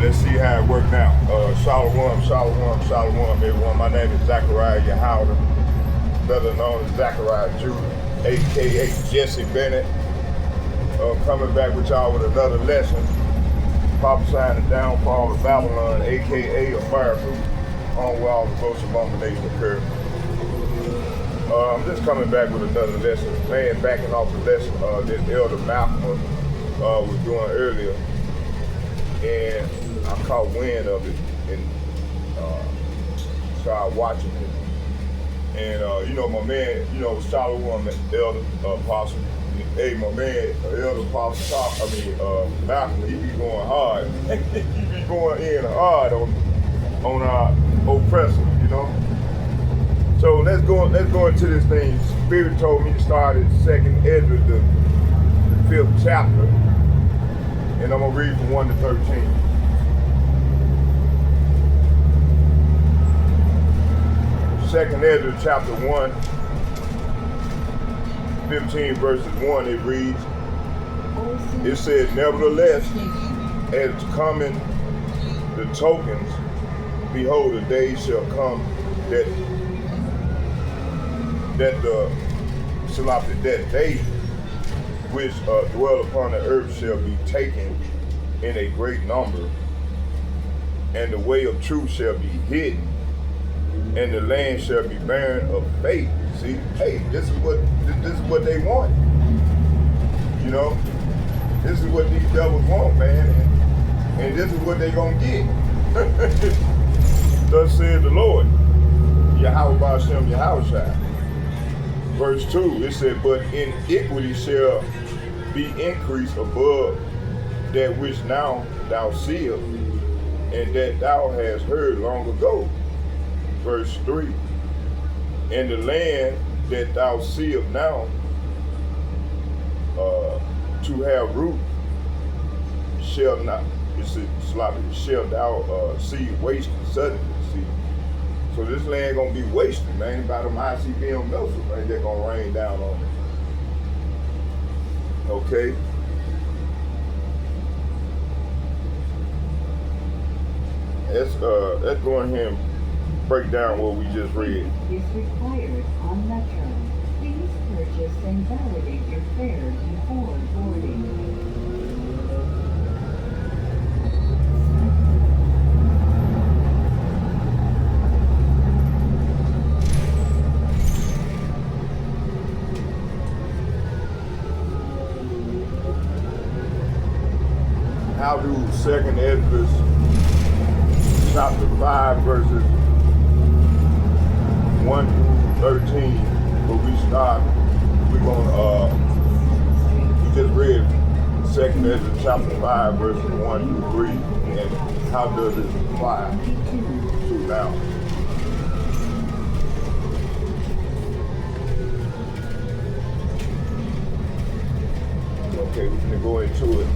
Let's see how it worked out. Shalom, everyone. My name is Zachariah Yahweh, better known as Zachariah Judah, aka Jesse Bennett. Coming back with y'all with another lesson, prophesying the downfall of Babylon, aka a fire group, on where all the gross abomination occurred. I'm just coming back with another lesson, backing off the lesson that Elder Malcolm was doing earlier. And I caught wind of it and started watching it. And my man, Shalom, Elder Apostle. Hey, my man, Elder Apostle, Malcolm, he be going hard. He be going in hard on our oppressor, So let's go into this thing. Spirit told me to start at 2nd Ezra, the 5th chapter. And I'm going to read from 1 to 13. 2nd Ezra chapter 1, 15 verses 1, it reads, it says, nevertheless, as coming the tokens, behold, the days shall come that they which dwell upon the earth shall be taken in a great number, and the way of truth shall be hidden, and the land shall be barren of faith. See, hey, this is what they want. This is what these devils want, man, and this is what they gonna get. Thus said the Lord, Yahweh Ba'ashem Yahushua. Verse 2, it said, but iniquity shall be increased above that which now thou seest, and that thou hast heard long ago. Verse 3, and the land that thou seest now to have root shall not, shall thou see wasted suddenly. See, so this land gonna be wasted, man, by them ICBM missiles, right? They're gonna rain down on it. Okay. Let's go in here and break down what we just read. Is required on Metro. Please purchase and validate your fare before boarding. How do 2nd Ezra chapter 5 verses 1 through 13, where we start, we just read 2nd Ezra chapter 5 verses 1 through 3, and how does it apply to now? Okay, we're gonna go into it.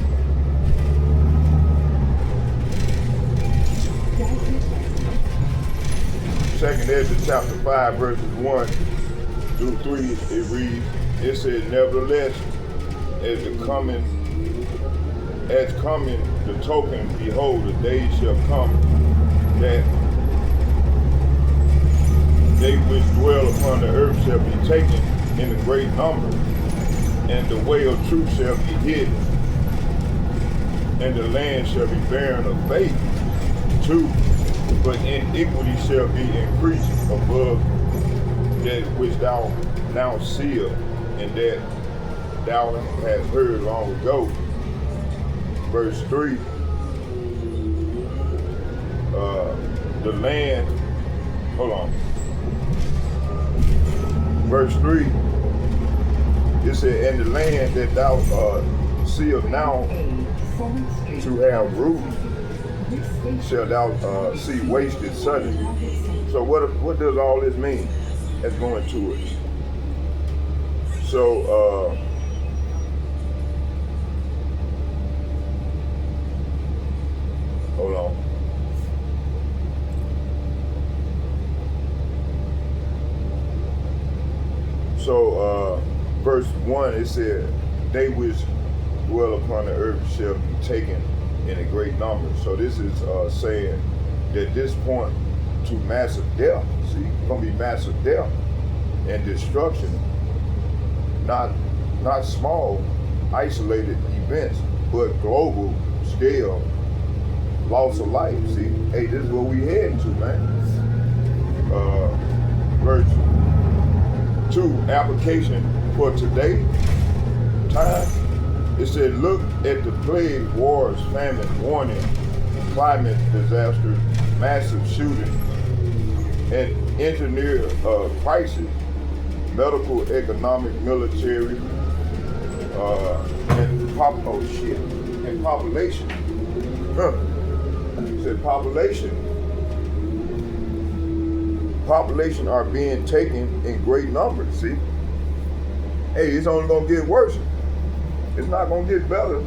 2nd Ezra chapter 5 verses 1 through 3, it reads, it says, nevertheless, as coming the token, behold, the days shall come that they which dwell upon the earth shall be taken in a great number, and the way of truth shall be hidden, and the land shall be barren of faith. 2, but iniquity shall be increased above that which thou now seest, and that thou hast heard long ago. Verse 3, the land, hold on. Verse 3, it said, and the land that thou seest now to have root, shall thou see wasted suddenly. So what does all this mean? That's going to it. So hold on. So verse 1, it said, they which dwell upon the earth shall be taken in a great number. So this is saying that this point to massive death. See, it's gonna be massive death and destruction, not small, isolated events, but global scale loss of life. See, hey, this is what we heading to, man. Verse 2, application for today time. It said, look at the plague, wars, famine, warning, climate disaster, massive shooting, and engineer crisis, medical, economic, military, and population. He said population are being taken in great numbers. See, hey, it's only gonna get worse. It's not gonna get better.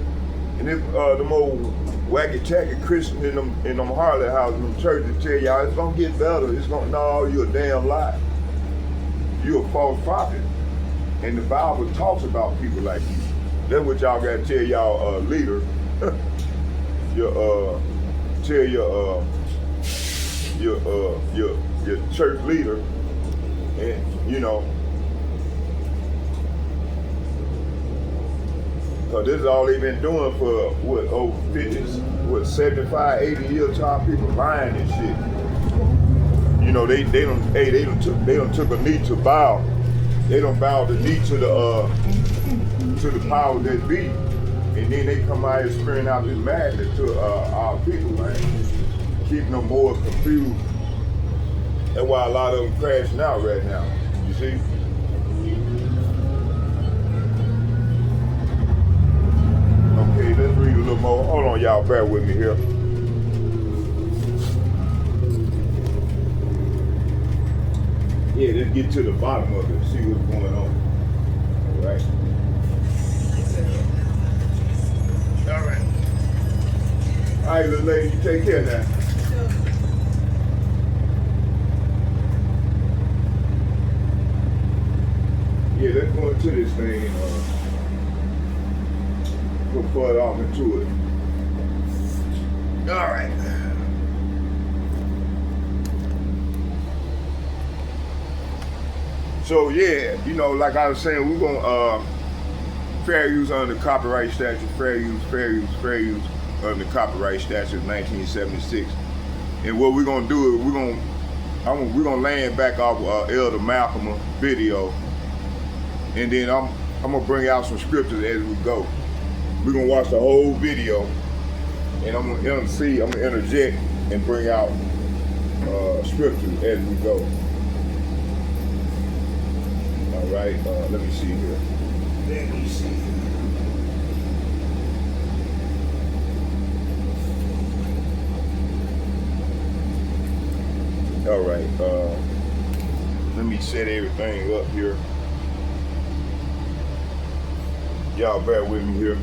And if them old wacky tacky Christians in them Harlot houses, them churches tell y'all it's gonna get better, it's gonna, no, you're a damn lie. You're a false prophet. And the Bible talks about people like you. That's what y'all gotta tell y'all leader. Tell your church leader, and cause this is all they've been doing for what, over 50s, 75, 80 years, time people lying and shit. They don't took a knee to bow. They don't bow the knee to the power that be. And then they come out here spraying out this madness to our people, man. Keeping them more confused. That's why a lot of them crashing out right now. You see? Okay, let's read a little more. Hold on, y'all, bear with me here. Yeah, let's get to the bottom of it, see what's going on. All right. All right. All right, little lady, you take care now. Yeah, let's go into this thing and go further off into it. All right. So yeah, like I was saying, we're gonna fair use under the copyright statute, fair use under the copyright statute of 1976. And what we're gonna do is we're gonna land back off Elder Malcolm video, and then I'm gonna bring out some scriptures as we go. We're gonna watch the whole video, and I'm gonna interject and bring out scriptures as we go. All right, let me see here. Let me see. All right, let me set everything up here. Y'all bear with me here.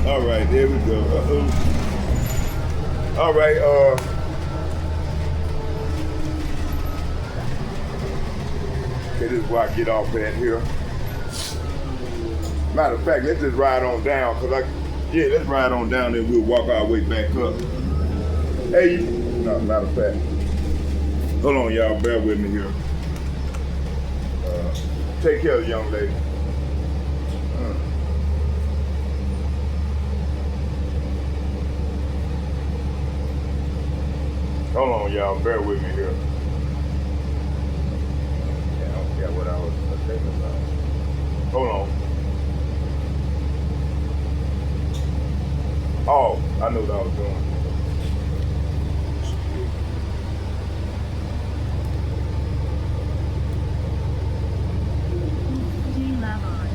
All right, there we go. All right, okay, this is where I get off at here. Matter of fact, let's just ride on down, let's ride on down and we'll walk our way back up. Hey, no, matter of fact, hold on, y'all, bear with me here. Take care of the young lady. Hold on, y'all. Bear with me here. Yeah, I don't forget what I was thinking about. Hold on. Oh, I knew what I was doing. G-Lab on.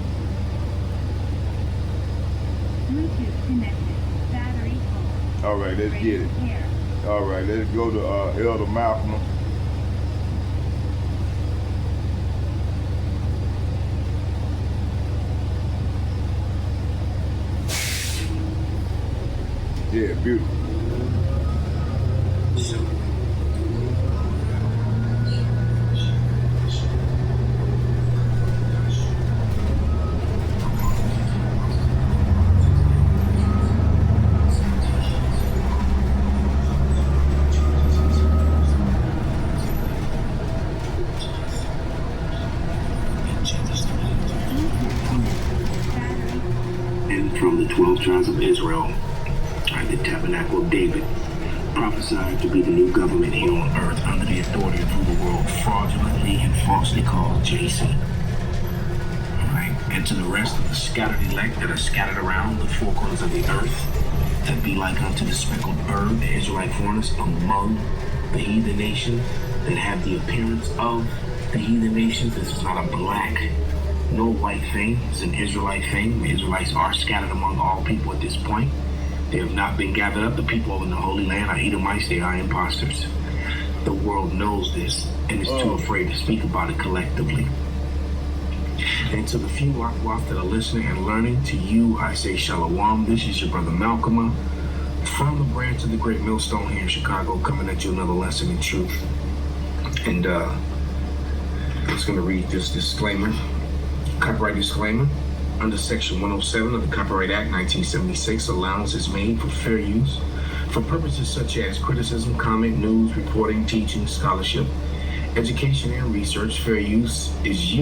Bluetooth connected. Battery full. All right, let's get it. Here. All right, let's go to Elder Malcolm. Yeah, beautiful. And from the 12 tribes of Israel, the tabernacle of David, prophesied to be the new government here on earth under the authority of who the world fraudulently and falsely called JC. Alright, and to the rest of the scattered elect that are scattered around the four corners of the earth, that be like unto the speckled bird, the Israelite foreigners among the heathen nations, that have the appearance of the heathen nations. This is not a black, no white thing. It's an Israelite thing. The Israelites are scattered among all people at this point. They have not been gathered up. The people in the Holy Land are Edomites. They are imposters. The world knows this and is too afraid to speak about it collectively. And to the few Waf that are listening and learning, to you I say Shalom. This is your brother Malcolm from the branch of the Great Millstone here in Chicago, coming at you another lesson in truth. And I'm just going to read this disclaimer, copyright disclaimer. Under Section 107 of the Copyright Act 1976, allowance is made for fair use for purposes such as criticism, comment, news, reporting, teaching, scholarship, education, and research. Fair use is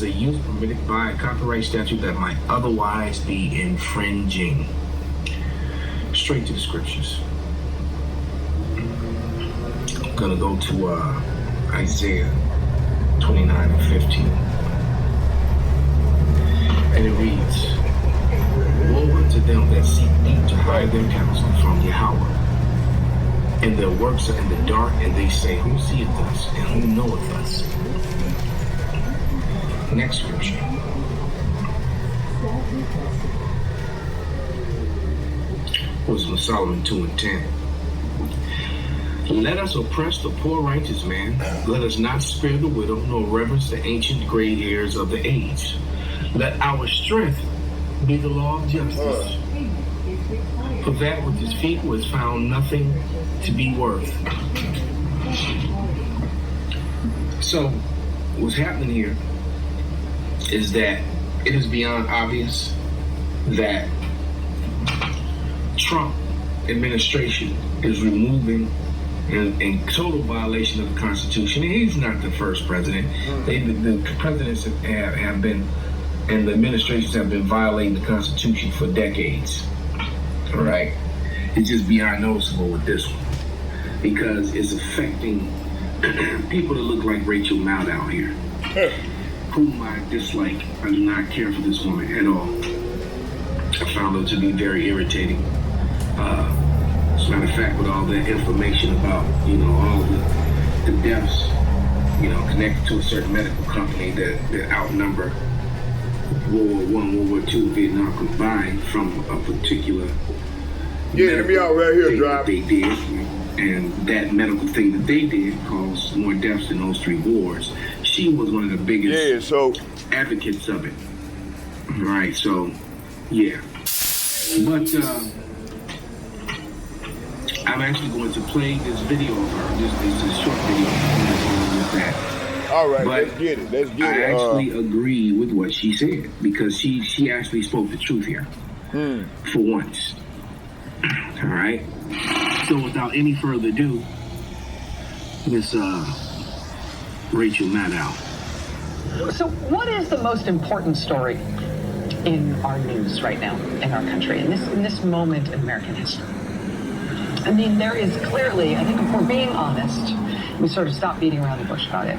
a use permitted by a copyright statute that might otherwise be infringing. Straight to the scriptures. I'm gonna go to Isaiah 29 and 15. And it reads, woe unto them that seek deep to hide their counsel from Yahweh. And their works are in the dark, and they say, who seeth us, and who knoweth us? Next scripture. Wisdom of Solomon 2 and 10. Let us oppress the poor righteous man. Let us not spare the widow, nor reverence the ancient gray hairs of the age. Let our strength be the law of justice. For that with his feet was found nothing to be worth. So, what's happening here is that it is beyond obvious that Trump administration is removing in total violation of the Constitution. And he's not the first president. The presidents have been, and the administrations have been violating the Constitution for decades. All right? It's just beyond noticeable with this one because it's affecting people that look like Rachel Maddow here, whom I dislike. I do not care for this woman at all. I found her to be very irritating. As a matter of fact, with all that information about, all the deaths, connected to a certain medical company that outnumber World War I, World War II, Vietnam combined from a particular let me out right here, drive. They did, and that medical thing that they did caused more deaths than those three wars. She was one of the biggest advocates of it. Right, so, yeah. But I'm actually going to play this video of her. This is a short video with that. All right, but let's get it. I actually agree with what she said because she actually spoke the truth here for once. All right. So without any further ado, Miss Rachel Maddow. So what is the most important story in our news right now in our country, in this moment in American history? I mean, there is clearly, I think if we're being honest, we sort of stop beating around the bush about it.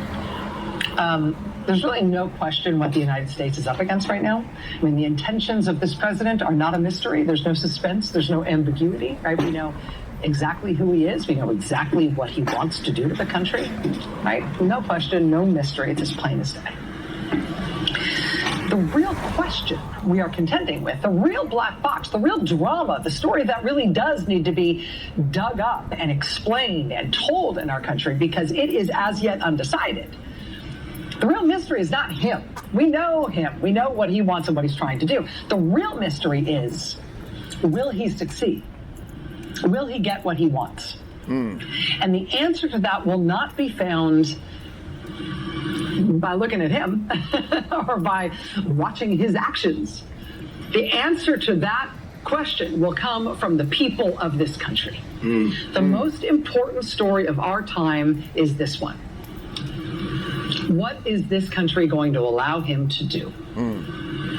There's really no question what the United States is up against right now. I mean, the intentions of this president are not a mystery. There's no suspense. There's no ambiguity, right? We know exactly who he is. We know exactly what he wants to do to the country, right? No question, no mystery. It's as plain as day. The real question we are contending with, the real black box, the real drama, the story that really does need to be dug up and explained and told in our country because it is as yet undecided. The real mystery is not him. We know him. We know what he wants and what he's trying to do. The real mystery is Will he succeed? Will he get what he wants? And the answer to that will not be found by looking at him or by watching his actions. The answer to that question will come from the people of this country. The most important story of our time is this one. What is this country going to allow him to do?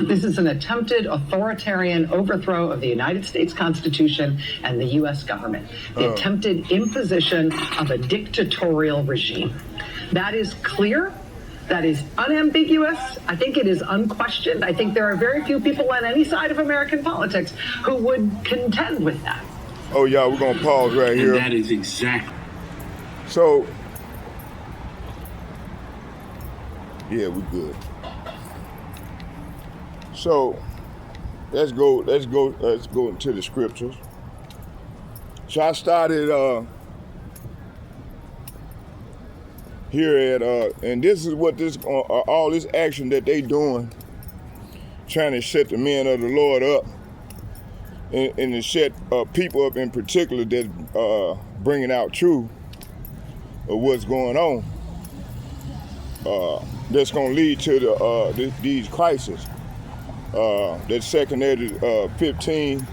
This is an attempted authoritarian overthrow of the United States Constitution and the U.S. government. The attempted imposition of a dictatorial regime. That is clear. That is unambiguous. I think it is unquestioned. I think there are very few people on any side of American politics who would contend with that. Oh, yeah, we're going to pause right here. And that is exactly. So, yeah, we're good. So, let's go into the scriptures. So I started here at and this is what this all this action that they doing, trying to set the men of the Lord up, and to set people up in particular that bringing out truth of what's going on. That's going to lead to these crises. That 2 Ezra 15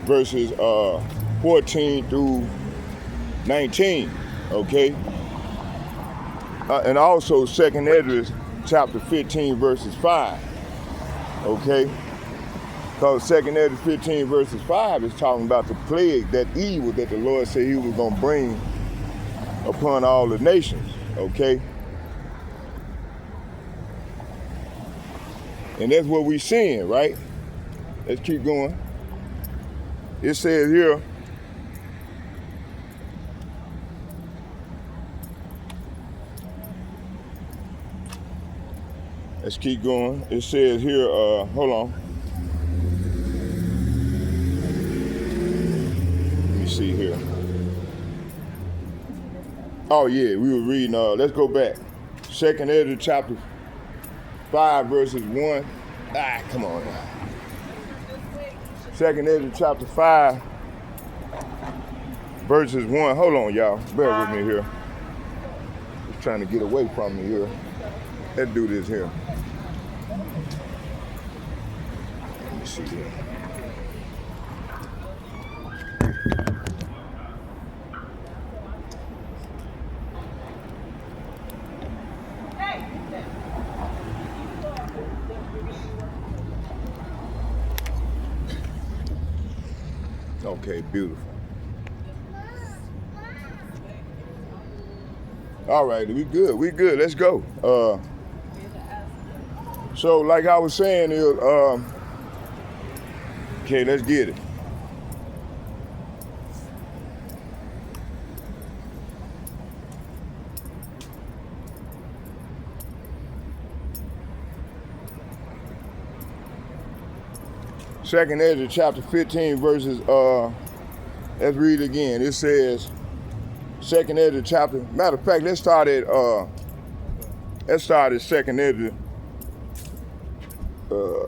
verses 14 through 19, okay? And also 2 Ezra chapter 15 verses 5, okay? Because 2 Ezra 15 verses 5 is talking about the plague, that evil that the Lord said he was going to bring upon all the nations, okay? And that's what we're seeing, right? Let's keep going. It says here, let's keep going. It says here, hold on. Let me see here. Oh yeah, we were reading, let's go back. 2 Ezra chapter 5 verses 1. Come on now. 2 Ezra chapter 5 verses 1. Hold on, y'all. Bear with me here. Just trying to get away from me here. Let's do this here. Let me see here. Okay, beautiful. All right, we good, let's go. So like I was saying, okay, let's get it. Second Ezra chapter 15 verses, let's read it again. It says, 2 Ezra chapter, matter of fact, let's start at 2 Ezra.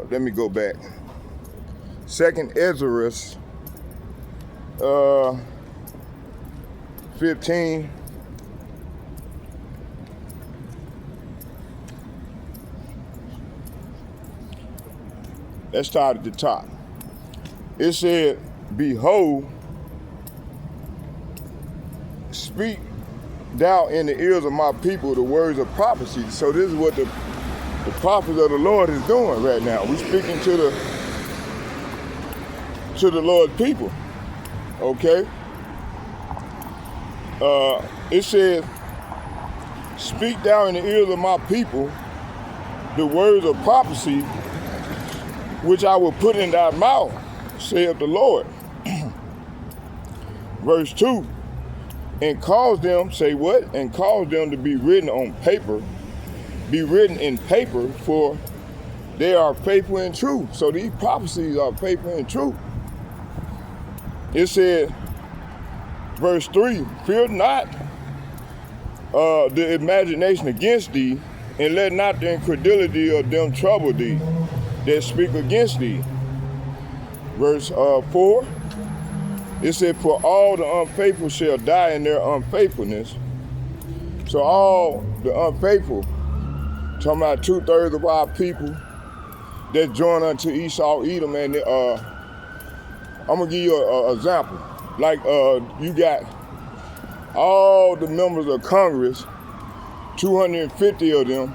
Let me go back. 2 Ezra 15. Let's start at the top. It said, behold, speak thou in the ears of my people the words of prophecy. So this is what the prophets of the Lord is doing right now. We're speaking to the Lord's people. Okay? It says, speak thou in the ears of my people the words of prophecy which I will put in thy mouth, saith the Lord. Verse 2, and cause them, say what? And cause them to be written on paper, be written in paper, for they are faithful and true. So these prophecies are faithful and true. It said, verse 3, fear not the imagination against thee, and let not the incredulity of them trouble thee that speak against thee. verse 4. It said, for all the unfaithful shall die in their unfaithfulness. So all the unfaithful, talking about 2/3 of our people that join unto Esau, Edom, and I'm gonna give you an example. Like you got all the members of Congress, 250 of them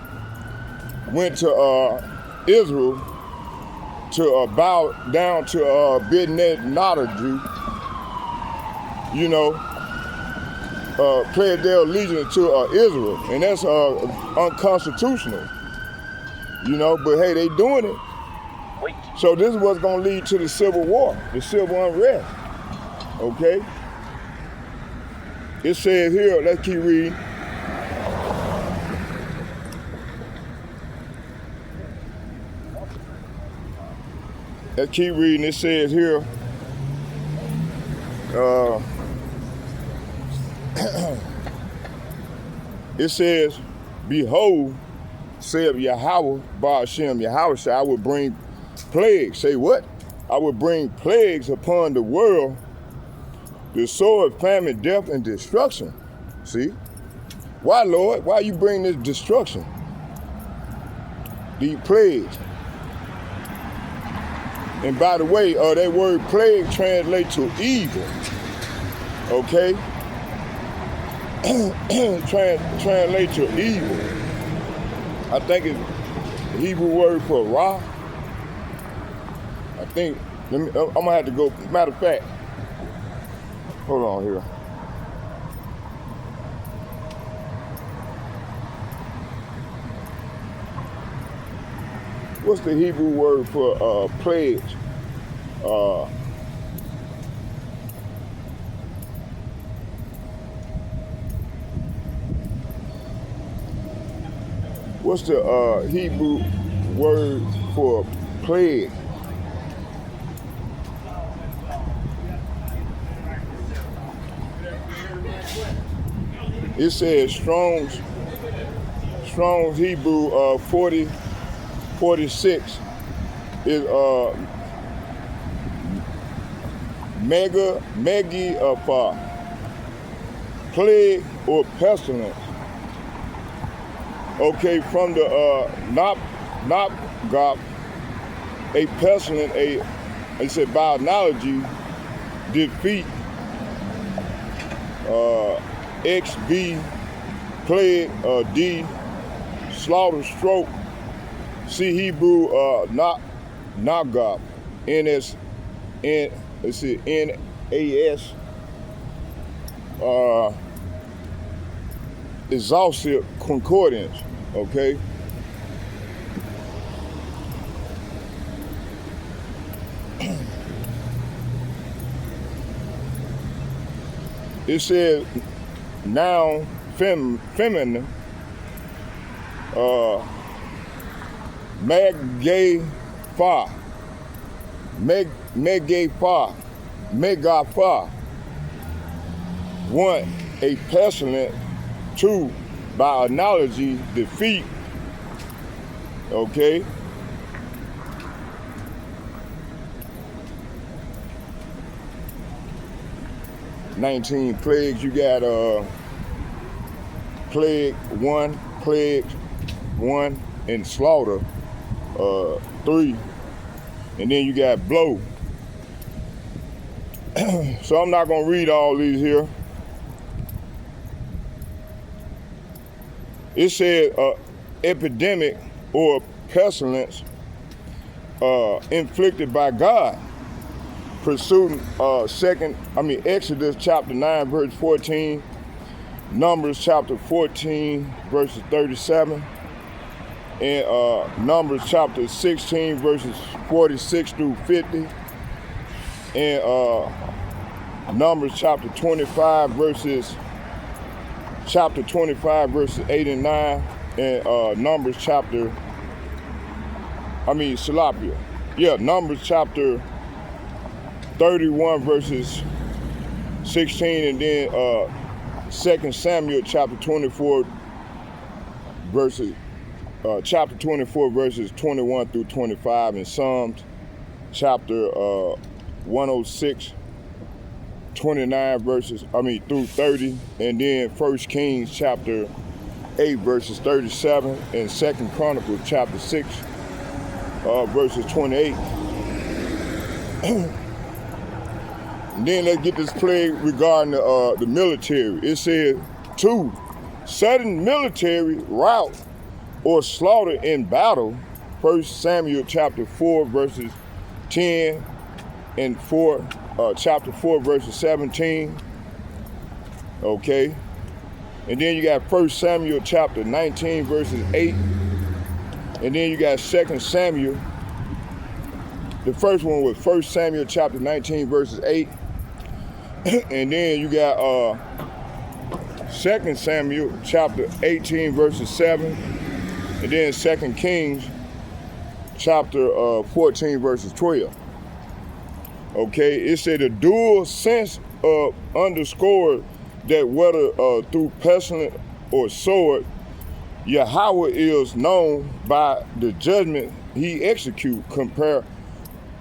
went to Israel to bow down to Ben-Hadad, you know, pledge their allegiance to Israel, and that's unconstitutional, you know, but hey, they doing it. So this is what's gonna lead to the civil war, the civil unrest, okay? It says here, let's keep reading. Let's keep reading. It says here, it says, behold, saith Yahweh, Ba'ashem, Yahweh said, I will bring plagues. Say what? I will bring plagues upon the world, the sword, famine, death, and destruction. See? Why, Lord? Why you bring this destruction? These plagues. And by the way, that word plague translates to evil. Okay? Translate to evil. I think it's the Hebrew word for ra. I think, I'm gonna have to go, matter of fact, hold on here. What's the Hebrew word for plagues? What's the Hebrew word for plague? It says Strong's Hebrew 46 is Megi plague or pestilence. Okay, from the Nabgap, a pestilence, it said by analogy, defeat, XB, plague, D, slaughter, stroke, C Hebrew, Nabgap, NAS, exhaustive concordance, okay? It says noun feminine, Megaphah, Megaphah. 1, a pestilence. 2, by analogy, defeat. Okay? "19 plagues." You got plague 1, and slaughter 3, and then you got blow. So I'm not gonna read all these here. It said epidemic or pestilence inflicted by God. Pursuing Exodus chapter 9 verse 14, Numbers chapter 14 verses 37, and Numbers chapter 16 verses 46 through 50, and Numbers chapter 25 verses 8 and 9, and Numbers chapter, Salapia. Yeah, Numbers chapter 31 verses 16, and then 2 Samuel chapter 24 verses, chapter 24 verses 21 through 25, and Psalms chapter 106, 29 through 30, and then 1 Kings chapter 8 verses 37, and 2 Chronicles chapter 6 verses 28. And then let's get this plague regarding the military. It said, 2, sudden military rout or slaughter in battle. 1 Samuel chapter 4 verses 10 and chapter 4 verses 17. Okay. And then you got 1 Samuel chapter 19 verses 8. And then you got 2 Samuel. The first one was 1 Samuel chapter 19 verses 8. And then you got 2 Samuel chapter 18 verses 7. And then 2 Kings chapter 14 verses 12. Okay, it said the dual sense of underscore that whether through pestilence or sword, Yahweh is known by the judgment he execute, compare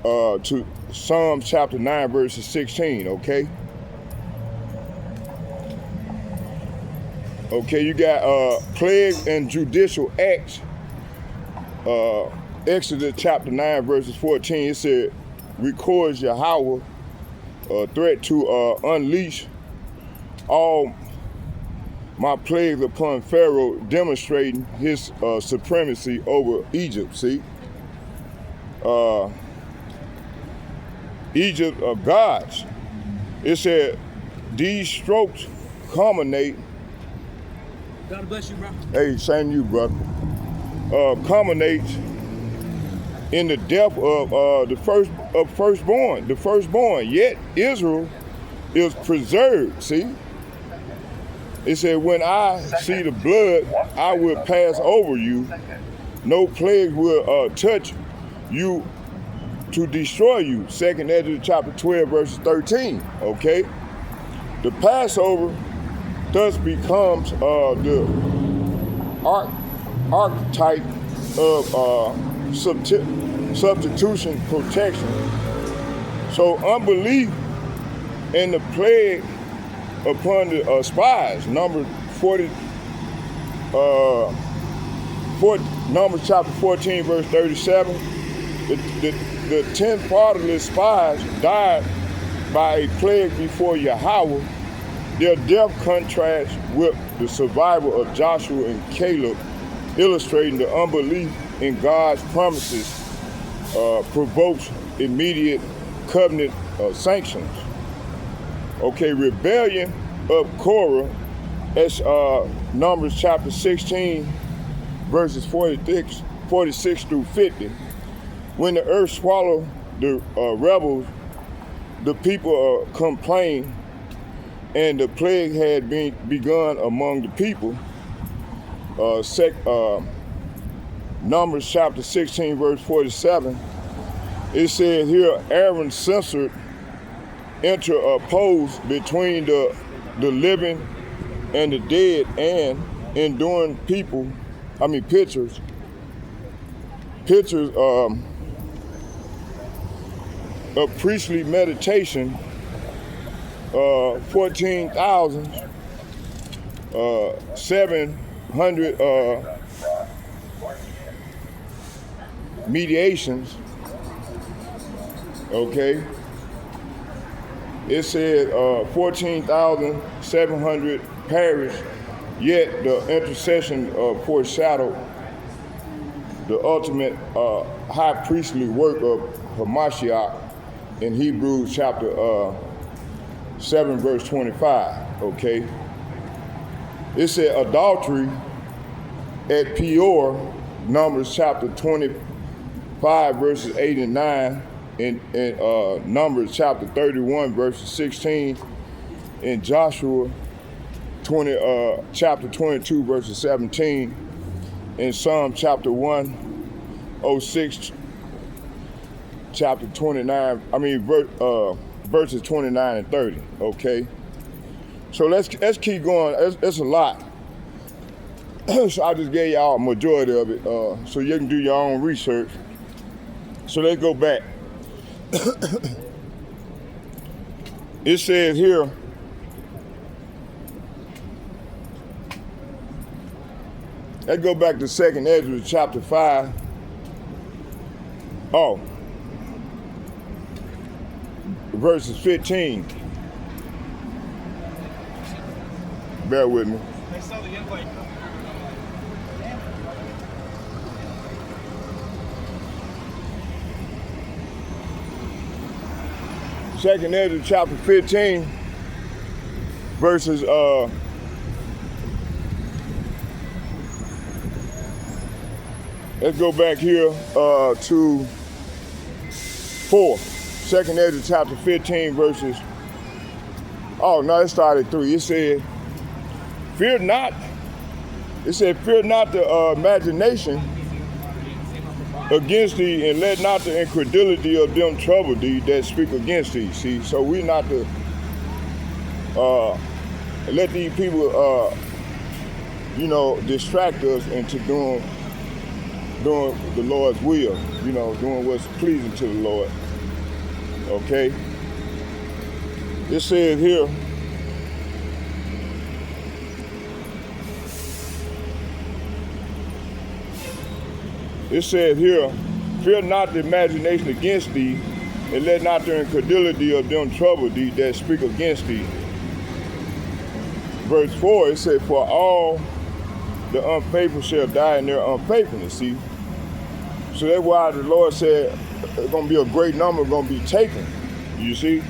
to Psalm chapter 9 verses 16, okay? Okay, you got plague and judicial acts. Exodus chapter 9 verses 14, it said, records Yahweh threat to unleash all my plagues upon Pharaoh, demonstrating his supremacy over Egypt. See, Egypt are gods. It said these strokes culminate. God bless you, bro. Hey, same to you, brother. Culminates in the death of the firstborn. Yet Israel is preserved. See, it said, when I see the blood, I will pass over you. No plague will touch you to destroy you. 2nd Ezra chapter 12 verses 13. Okay, the Passover thus becomes the archetype of substitution protection. So unbelief and the plague upon the spies, Numbers chapter 14 verse 37, the 10 fatherless spies died by a plague before Yahweh. Their death contrasts with the survival of Joshua and Caleb, illustrating the unbelief in God's promises provokes immediate covenant sanctions. Okay, rebellion of Korah, that's Numbers chapter 16, verses 46 through 50. When the earth swallowed the rebels, the people complained, and the plague had begun among the people. Numbers chapter 16, verse 47, it says here, Aaron censored interposed between the living and the dead, and enduring pictures of priestly meditation, 14,700 mediations. Okay, it said 14,700 perished, yet the intercession foreshadowed the ultimate high priestly work of Hamashiach in Hebrews chapter 7 verse 25, okay? It said adultery at Peor, Numbers chapter 25 verses 8 and 9, and Numbers chapter 31 verses 16, and Joshua chapter 22 verses 17, and Psalm chapter 106 chapter 29, verses 29 and 30, okay? So let's keep going. It's a lot. So I just gave y'all a majority of it, so you can do your own research. So let's go back. it says here, let's go back to 2nd Ezra chapter 5. Oh, verses 15. Bear with me. Second Ezra chapter 15, verses let's go back here to 4. 2nd Ezra chapter 15 verses, oh no, it started 3. It said, fear not, it said, fear not the imagination against thee, and let not the incredulity of them trouble thee that speak against thee. See, so we not to let these people, distract us into doing the Lord's will, doing what's pleasing to the Lord. Okay? It says here, fear not the imagination against thee, and let not the incredulity of them trouble thee that speak against thee. Verse 4, it said, for all the unfaithful shall die in their unfaithfulness. See? So that's why the Lord said it's going to be a great number going to be taken. You see?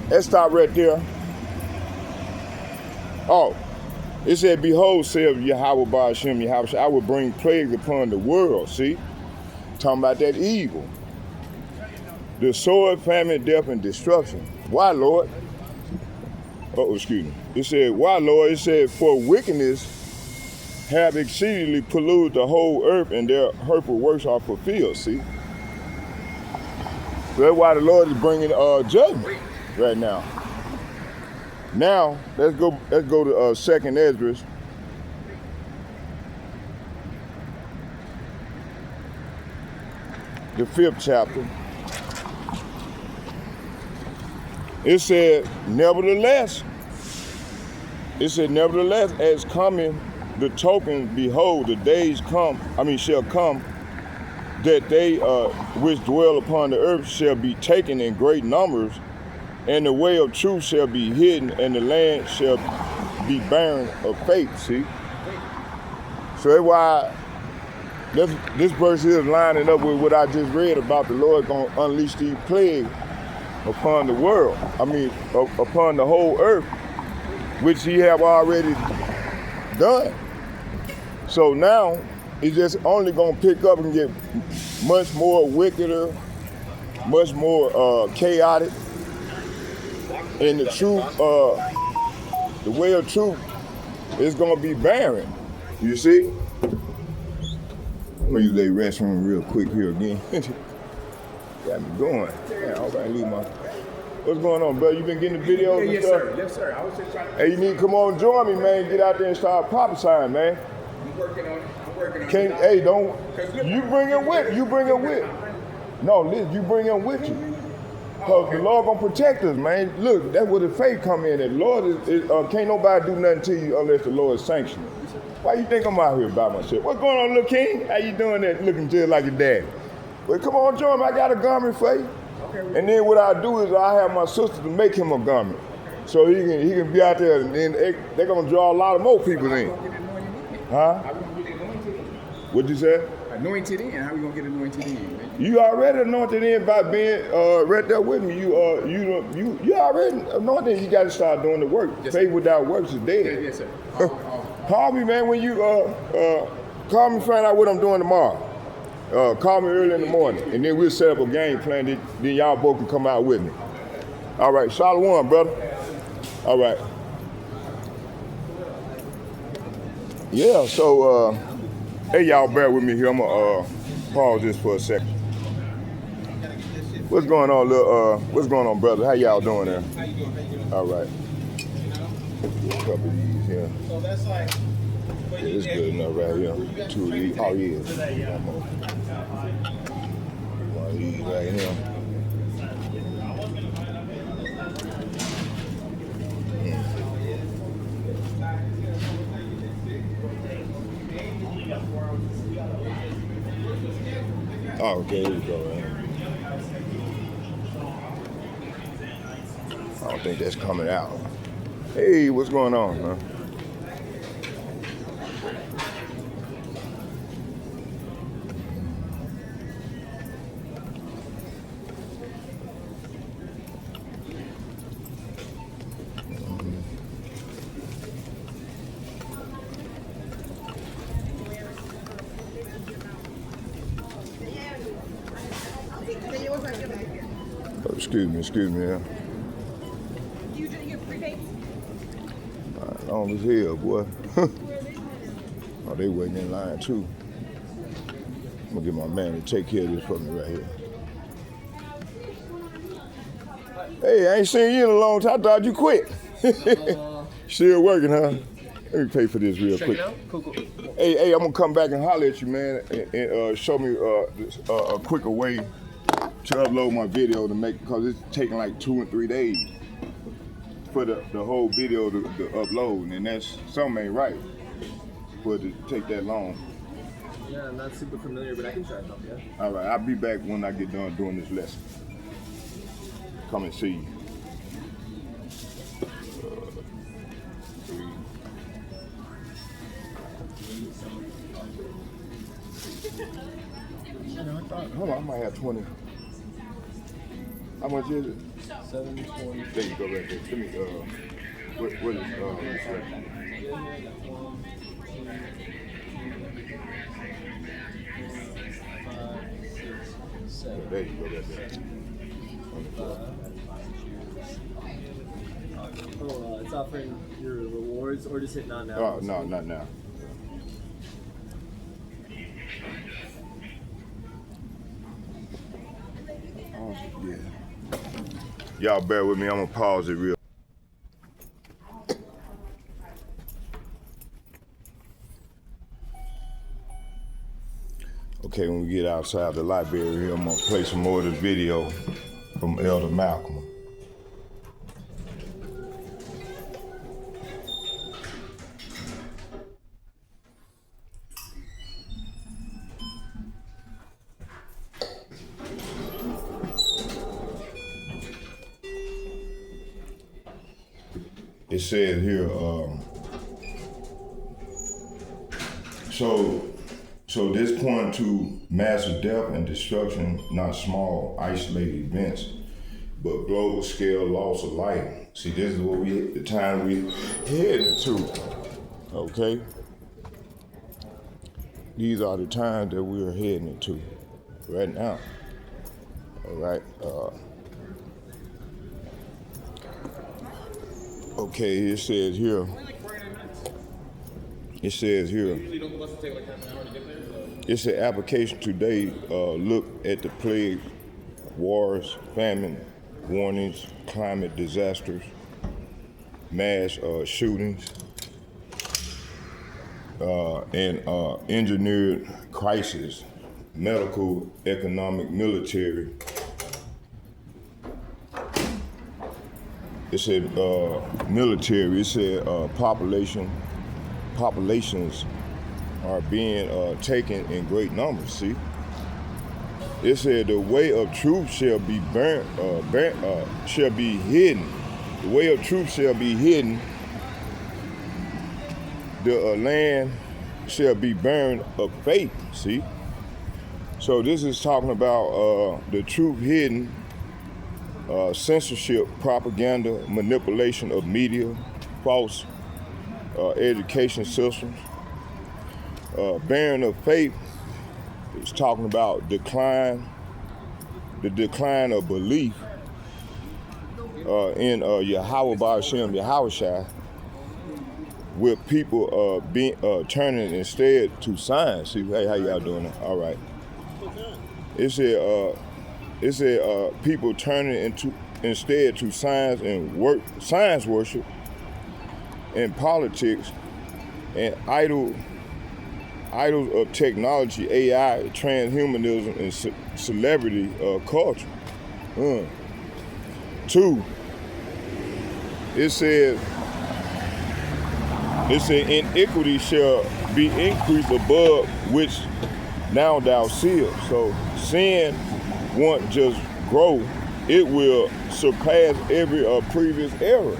Let's stop right there. Oh, it said, behold, saith Yahweh Ba'ashem Yahweh, I will bring plagues upon the world. See? Talking about that evil. The sword, famine, death, and destruction. Why, Lord? Oh, excuse me. It said, why, Lord? It said, for wickedness have exceedingly polluted the whole earth, and their hurtful works are fulfilled. See? So that's why the Lord is bringing judgment right now. Now, let's go to 2nd Ezra. The 5th chapter. It said, nevertheless, as coming the token, behold, the days shall come, that they which dwell upon the earth shall be taken in great numbers, and the way of truth shall be hidden, and the land shall be barren of faith. See? So that's why this verse is lining up with what I just read about the Lord going to unleash these plagues upon the world. Upon the whole earth, which he have already done. So now, it's just only going to pick up and get much more wickeder, much more chaotic. And the truth, the way of truth is going to be barren. You see? I'm going to use a restroom real quick here again. Got me going. Yeah, I hope I ain't lose my... What's going on, brother? You been getting the videos and yes, stuff? Sir. Yes, sir. I was just trying to... Hey, you need to come on and join me, man. Get out there and start prophesying, man. I'm working on it. Hey, don't... You bring him with. No, listen, you bring him with you. Because the Lord gonna protect us, man. Look, that's where the faith come in. The Lord can't nobody do nothing to you unless the Lord sanction it. Why you think I'm out here by myself? What's going on, little king? How you doing there looking just like your dad? Well, come on, join me. I got a garment for you. Okay. And then what I do is I have my sister to make him a garment. So he can be out there, and then they're gonna draw a lot of more people in. Huh? How we gonna get anointed in? What'd you say? Anointed in? How we gonna get anointed in, man? You already anointed in by being right there with me. You already anointed. You got to start doing the work. Yes, Faith without works is dead. Yes, sir. Call me, man, when you call me, find out what I'm doing tomorrow. Call me early in the morning, and then we'll set up a game plan. Then y'all both can come out with me. All right, Shalom, brother. All right. Yeah. So, hey, y'all, bear with me here. I'm gonna pause this for a second. What's going on, what's going on, brother? How y'all doing there? How you doing? All right. A couple of these here. So that's like... Yeah, it's good enough right here. 2 of these. Oh, yeah. One of these right here. Oh, okay, here we go, man. I don't think that's coming out. Hey, what's going on, man? Oh, excuse me, yeah. You do your prepaid? Long as hell, boy. Oh, they waiting in line too. I'm gonna get my man to take care of this for me right here. Hey, I ain't seen you in a long time. I thought you quit. Still working, huh? Let me pay for this real quick. Check it out. Cool. Hey, I'm gonna come back and holler at you, man, and show me a quicker way to upload my video to make, because it's taking like 2 and 3 days for the whole video to upload, and that's something ain't right for it to take that long. Yeah, I'm not super familiar, but I can try to help you. All right, I'll be back when I get done doing this lesson. Come and see you. Hold on, I might have 20. How much is it? 720. There you go, right there. Give me, what is, there you go, right there. It's offering your rewards, or just hit not now. Oh, no, not now. Oh, yeah. Y'all bear with me, I'm gonna pause it real. Okay, when we get outside the library here, I'm gonna play some more of the video from Elder Malcolm. It says here, so this point to massive death and destruction, not small, isolated events, but global scale loss of life. See, this is what the time we heading to, okay? These are the times that we are heading into right now, all right? Okay, it says here, it's an application today, look at the plague, wars, famine, warnings, climate disasters, mass shootings, and engineered crisis, medical, economic, military. It said military. It said populations are being taken in great numbers. See, it said the way of truth shall be shall be hidden. The way of truth shall be hidden. The land shall be burned of faith. See, so this is talking about the truth hidden. Censorship, propaganda, manipulation of media, false education systems. Bearing of faith is talking about the decline of belief in Yahweh Ba'ashem, Yahushua, with people turning instead to science. See, hey, how y'all doing? All right. It said people turning instead to science and science worship and politics and idols of technology, AI, transhumanism, and celebrity culture. 2, it said iniquity shall be increased above which now thou seest. So sin won't just grow, it will surpass every previous era.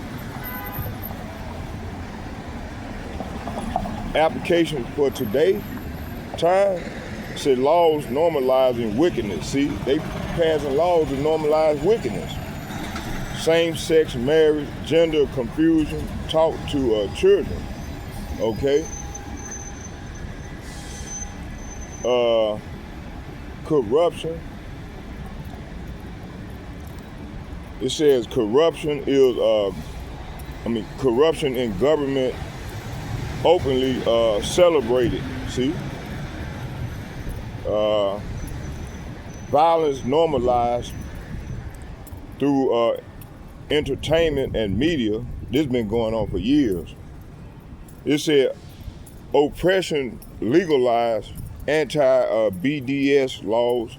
Application for today time said laws normalizing wickedness. See, they passing laws to normalize wickedness. Same-sex marriage, gender confusion taught to children. Okay. Corruption. It says corruption is, corruption in government openly celebrated. See? Violence normalized through entertainment and media. This has been going on for years. It said oppression legalized, anti-BDS laws,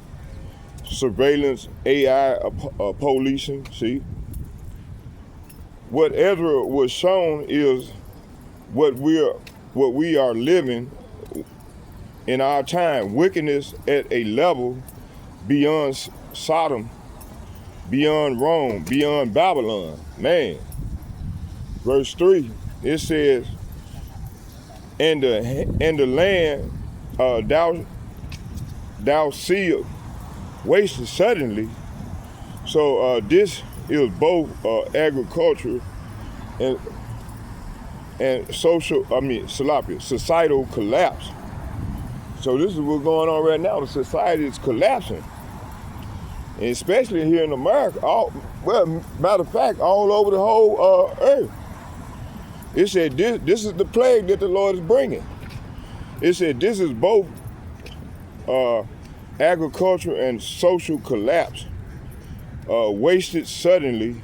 surveillance, AI policing. See, what Ezra was shown is what we are living in our time. Wickedness at a level beyond Sodom, beyond Rome, beyond Babylon. Man, verse 3, it says, and the land thou seest wasted suddenly. So this is both agriculture and societal collapse. So this is what's going on right now. The society is collapsing. And especially here in America, matter of fact, all over the whole earth. It said this is the plague that the Lord is bringing. It said this is both agriculture and social collapse, wasted suddenly,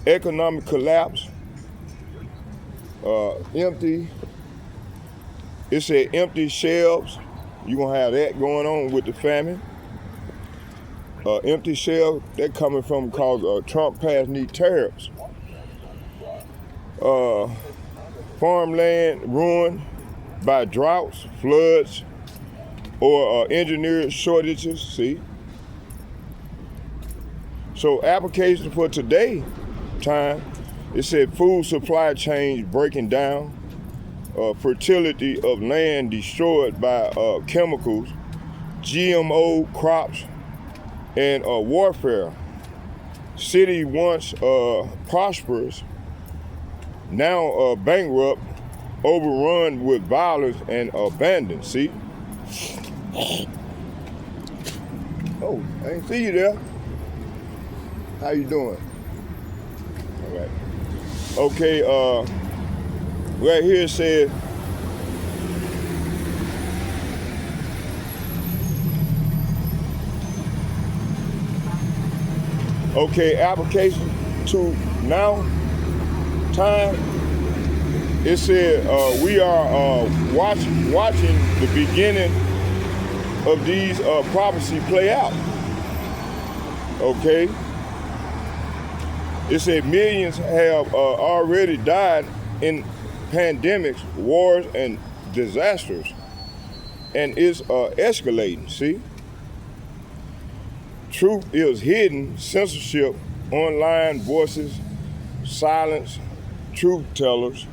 economic collapse, empty. It said empty shelves. You're gonna have that going on with the famine. Empty shelves, that coming from cause Trump passed these tariffs. Farmland ruined by droughts, floods, or engineered shortages. See? So application for today time, it said food supply chains breaking down, fertility of land destroyed by chemicals, GMO crops, and warfare. City once prosperous, now bankrupt, overrun with violence and abandoned. See? Oh, I didn't see you there. How you doing? All right. Okay, right here it says, okay, application to now time. It said we are watching the beginning of these prophecies play out. Okay. It said millions have already died in pandemics, wars, and disasters, and it's escalating. See, truth is hidden, censorship, online voices, silence, truth tellers,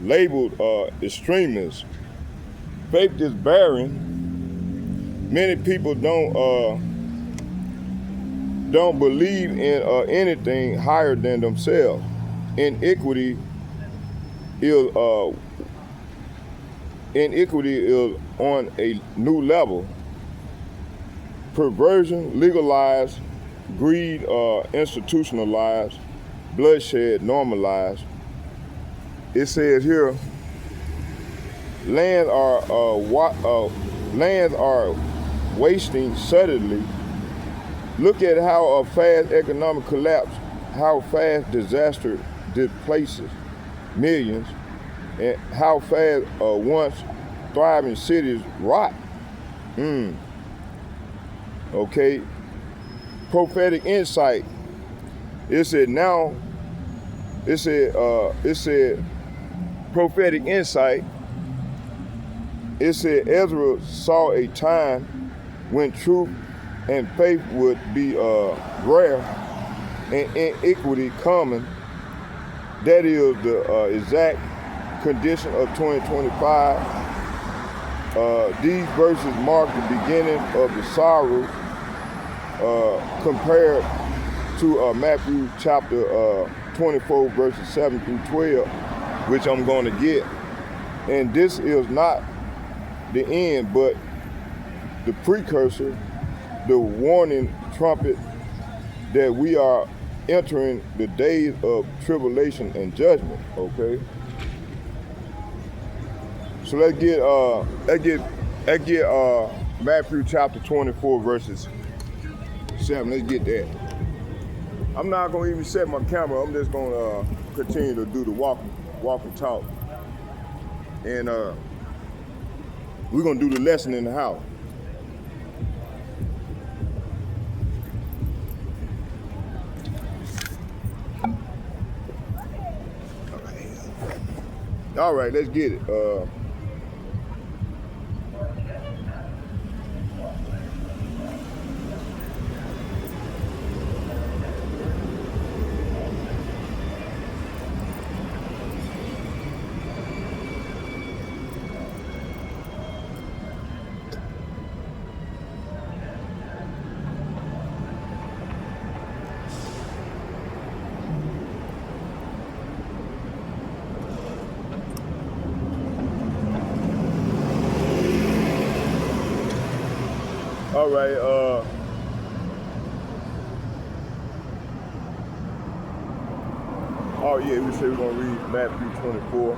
labeled extremists. Faith is barren. Many people don't believe in anything higher than themselves. Iniquity is on a new level. Perversion legalized, greed institutionalized, bloodshed normalized. It says here, lands are wasting suddenly. Look at how fast economic collapse, how fast disaster displaces millions, and how fast once thriving cities rot. Okay. Prophetic insight. It said prophetic insight. it said Ezra saw a time when truth and faith would be rare and inequity common. That is the exact condition of 2025. These verses mark the beginning of the sorrow compared to Matthew chapter 24 verses 7 through 12, which I'm going to get. And this is not the end, but the precursor, the warning trumpet that we are entering the days of tribulation and judgment. Okay. So let's get Matthew chapter 24 verses 7. Let's get that. I'm not gonna even set my camera. I'm just gonna continue to do the walk and talk, and we're gonna do the lesson in the house. All right, let's get it. All right, oh yeah, we say we're gonna read Matthew 24.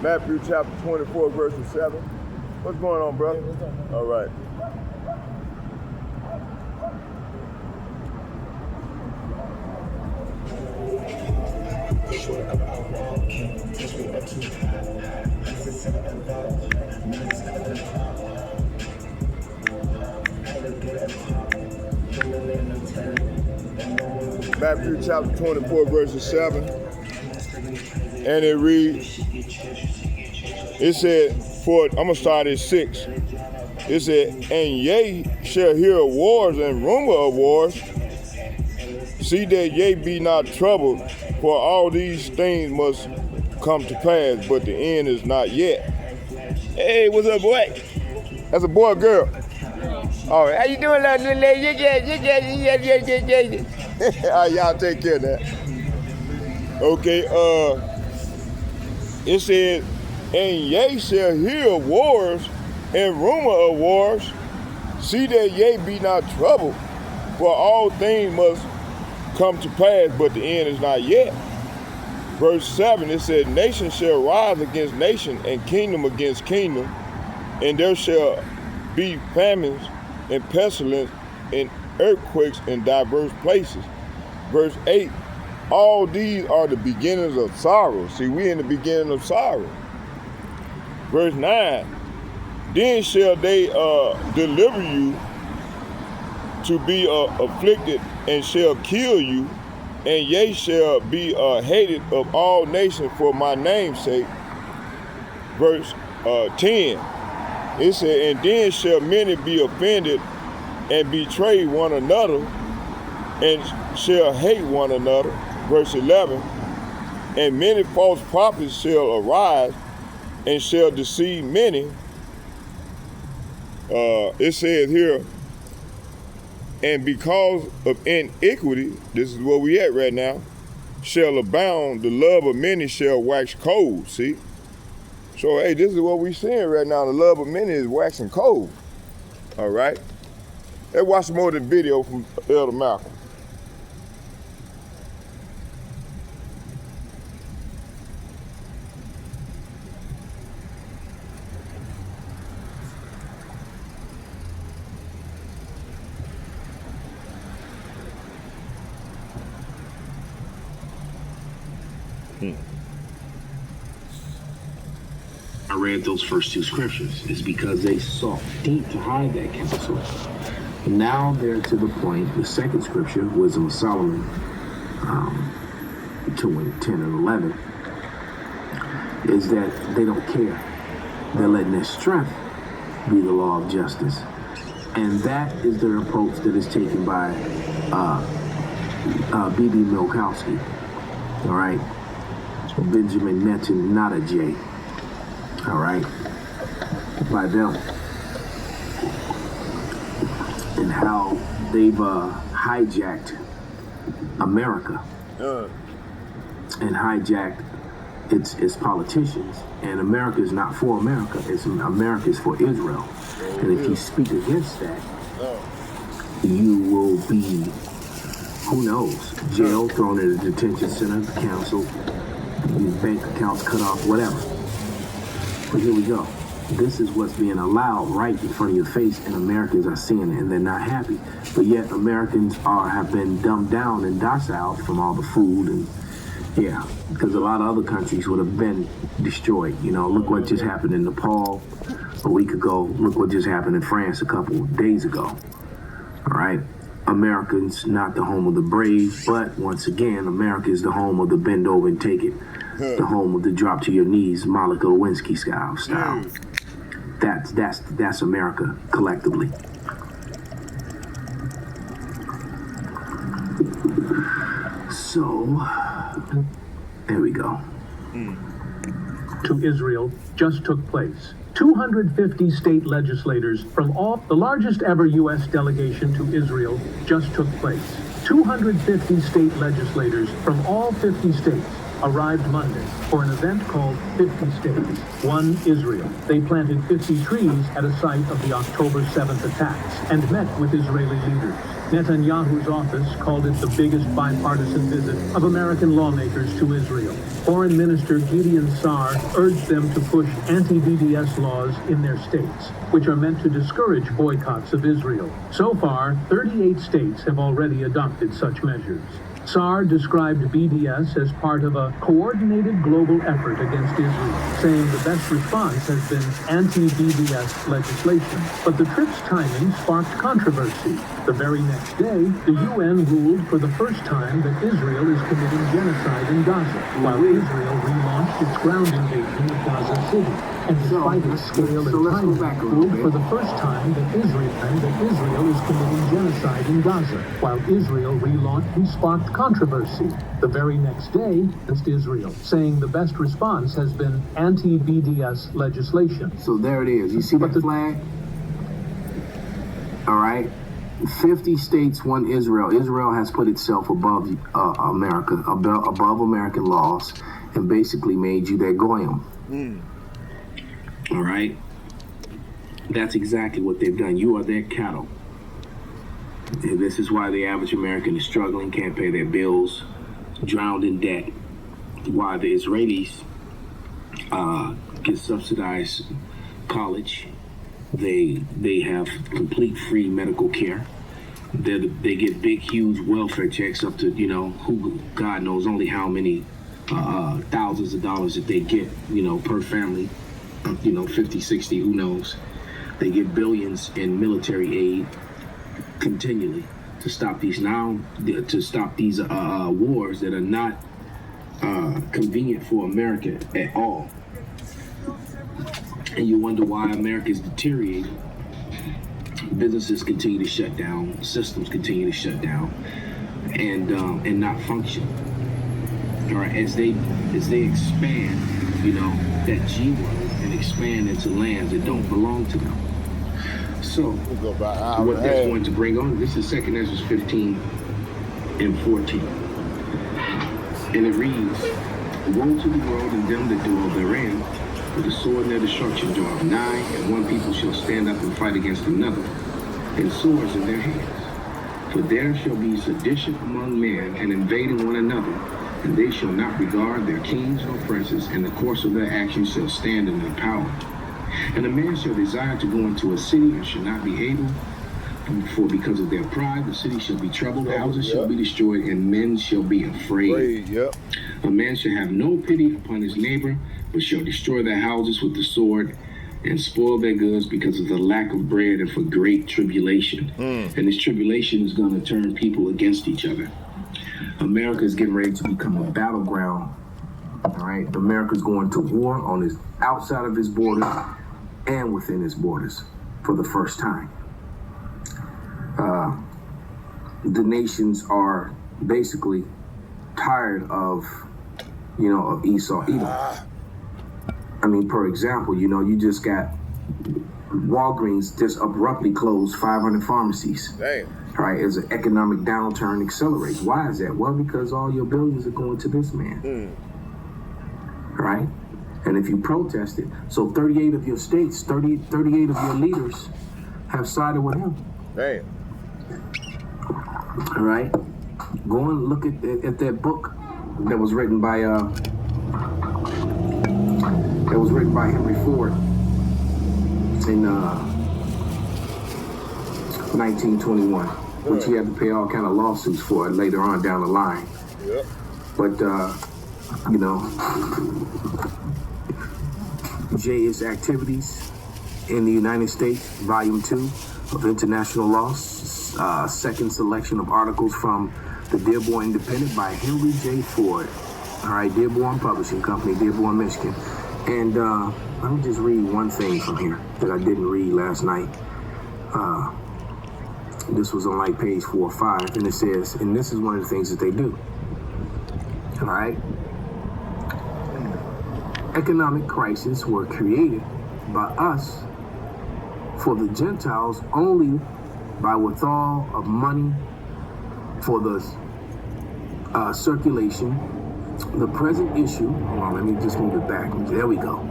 Matthew chapter 24, verses 7. What's going on, brother? All right. Matthew chapter 24, verses 7. And it reads, it said, I'm going to start at 6. It said, and ye shall hear of wars and rumor of wars. See that ye be not troubled, for all these things must come to pass, but the end is not yet. Hey, what's up, boy? That's a boy or girl? All right, how you doing, little lady? Yeah. Y'all take care of that. Okay, it said, and ye shall hear of wars and rumor of wars. See that ye be not troubled, for all things must come to pass, but the end is not yet. Verse 7, it said, nation shall rise against nation, and kingdom against kingdom, and there shall be famines and pestilence and earthquakes in diverse places. Verse 8, all these are the beginnings of sorrow. See, we in the beginning of sorrow. Verse 9, then shall they deliver you to be afflicted, and shall kill you, and ye shall be hated of all nations for my name's sake. Verse 10, it said, and then shall many be offended and betray one another, and shall hate one another. Verse 11, and many false prophets shall arise, and shall deceive many. It says here, and because of iniquity, this is where we at right now, shall abound, the love of many shall wax cold, see? So, hey, this is what we seeing right now. The love of many is waxing cold, all right? Let's watch some more of the video from Elder Malcolm. I read those first two scriptures is because they sought deep to hide that counsel. Now they're to the point, the second scripture, Wisdom of Solomon, 10 and 11, is that they don't care. They're letting their strength be the law of justice. And that is the approach that is taken by B.B. Milkowski, all right? Benjamin Netanyahu, all right? By them. And how they've hijacked America and hijacked its politicians. And America is not for America. America is for Israel. And if you speak against that, you will be, who knows, jail, thrown in a detention center, canceled, your bank accounts cut off, whatever. But here we go. This is what's being allowed right in front of your face, and Americans are seeing it, and they're not happy. But yet Americans have been dumbed down and docile from all the food, and yeah, because a lot of other countries would have been destroyed. You know, look what just happened in Nepal a week ago. Look what just happened in France a couple of days ago. All right. America's not the home of the brave, but once again, America is the home of the bend over and take it. The home of the drop to your knees, Monica Lewinsky style. That's America collectively. So, there we go. To Israel just took place. 250 state legislators from all, the largest ever U.S. delegation to Israel just took place. 250 state legislators from all 50 states arrived Monday for an event called 50 States, One Israel. They planted 50 trees at a site of the October 7th attacks and met with Israeli leaders. Netanyahu's office called it the biggest bipartisan visit of American lawmakers to Israel. Foreign Minister Gideon Sa'ar urged them to push anti-BDS laws in their states, which are meant to discourage boycotts of Israel. So far, 38 states have already adopted such measures. Sa'ar described BDS as part of a coordinated global effort against Israel, saying the best response has been anti-BDS legislation. But the trip's timing sparked controversy. The very next day, the UN ruled for the first time that Israel is committing genocide in Gaza, while Israel relaunched its ground invasion of Gaza City. And despite its scale and timing, ruled for the first time that Israel is committing genocide in Gaza, while Israel relaunched and sparked controversy. The very next day, against Israel, saying the best response has been anti-BDS legislation. So there it is. You see that flag? All right. 50 states, one Israel. Israel has put itself above America, above American laws, and basically made you their goyim. All right. That's exactly what they've done. You are their cattle. And this is why the average American is struggling, can't pay their bills, drowned in debt. Why the Israelis get subsidized college. They have complete free medical care. They get big, huge welfare checks up to, who God knows only how many thousands of dollars that they get, per family, 50, 60, who knows. They get billions in military aid continually to stop these wars that are not convenient for America at all. And you wonder why America is deteriorating. Businesses continue to shut down, systems continue to shut down, and not function. All right, as they expand, that G word, and expand into lands that don't belong to them. So, what that's going to bring on, this is 2 Ezra 15 and 14. And it reads, woe to the world and them that dwell therein, for the sword and their destruction draweth nigh, and one people shall stand up and fight against another, and swords in their hands. For there shall be sedition among men, and invading one another, and they shall not regard their kings nor princes, and the course of their actions shall stand in their power. And a man shall desire to go into a city and shall not be able, For because of their pride, the city shall be troubled, houses shall be destroyed, and men shall be afraid. Yep. A man shall have no pity upon his neighbor, but shall destroy their houses with the sword, and spoil their goods because of the lack of bread and for great tribulation. And this tribulation is going to turn people against each other. America is getting ready to become a battleground. All right, America's going to war on his outside of his borders and within his borders for the first time. The nations are basically tired of, of Esau Edom. I mean, for example, you just got Walgreens just abruptly closed 500 pharmacies. Damn. Right, as an economic downturn accelerates. Why is that? Well, because all your billions are going to this man. Right? And if you protest it, so 38 of your states, 38 of your leaders have sided with him. Damn. All right? Go and look at that book that was written by Henry Ford in 1921, which he had to pay all kind of lawsuits for later on down the line. Yep. But J.'s Activities in the United States, Volume 2 of International Law, second selection of articles from the Dearborn Independent by Henry J. Ford. All right, Dearborn Publishing Company, Dearborn, Michigan. And let me just read one thing from here that I didn't read last night. This was on like page 4 or 5, and it says, and this is one of the things that they do. All right? Economic crises were created by us for the Gentiles only by withdrawal of money for the circulation. The present issue, hold on, let me just move it back. There we go.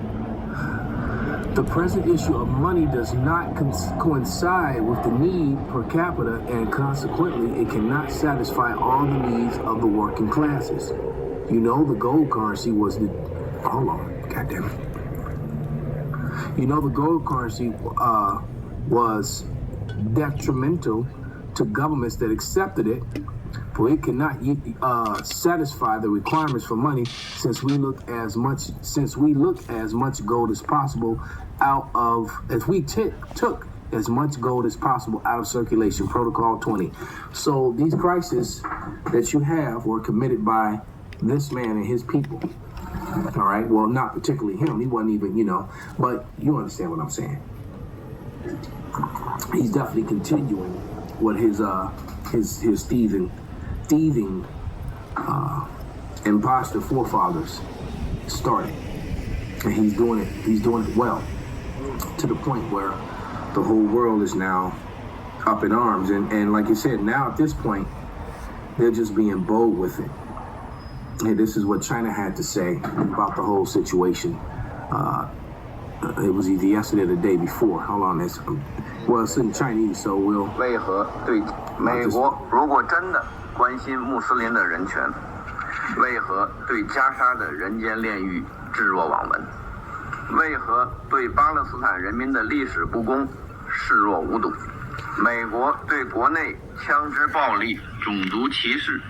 The present issue of money does not coincide with the need per capita, and consequently, it cannot satisfy all the needs of the working classes. The gold currency was the, hold on, goddamn it. The gold currency was detrimental to governments that accepted it, for it cannot satisfy the requirements for money, since we look as much gold as possible took as much gold as possible out of circulation. Protocol 20. So these crises that you have were committed by this man and his people. All right. Well, not particularly him. He wasn't even, but you understand what I'm saying. He's definitely continuing what his thieving imposter forefathers started, and he's doing it well, to the point where the whole world is now up in arms, and like you said, now at this point they're just being bold with it. And this is what China had to say about the whole situation. It was either yesterday or the day before. Hold on, it's in Chinese, so we'll. 为何对美国如果真的关心穆斯林的人权，为何对加沙的人间炼狱置若罔闻？为何对巴勒斯坦人民的历史不公视若无睹？美国对国内枪支暴力、种族歧视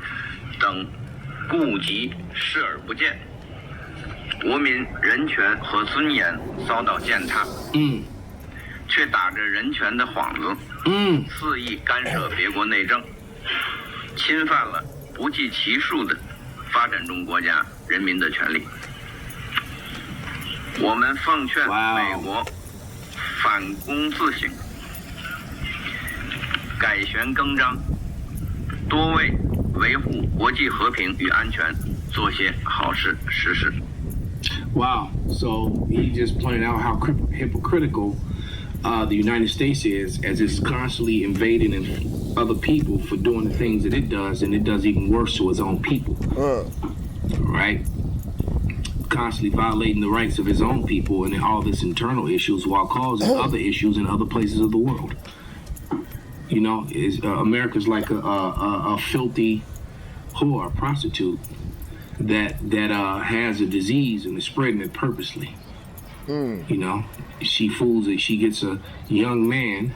等痼疾视而不见，国民人权和尊严遭到践踏，却打着人权的幌子，肆意干涉别国内政，侵犯了不计其数的发展中国家人民的权利。我们奉劝美国反躬自省，改弦更张，多为维护国际和平与安全做些好事实事。 Wow. So he just pointed out how hypocritical the United States is, as it's constantly invading other people for doing the things that it does, and it does even worse to its own people. Right? Constantly violating the rights of his own people and all this internal issues while causing other issues in other places of the world. America's like a filthy whore, a prostitute that has a disease and is spreading it purposely. She fools it. She gets a young man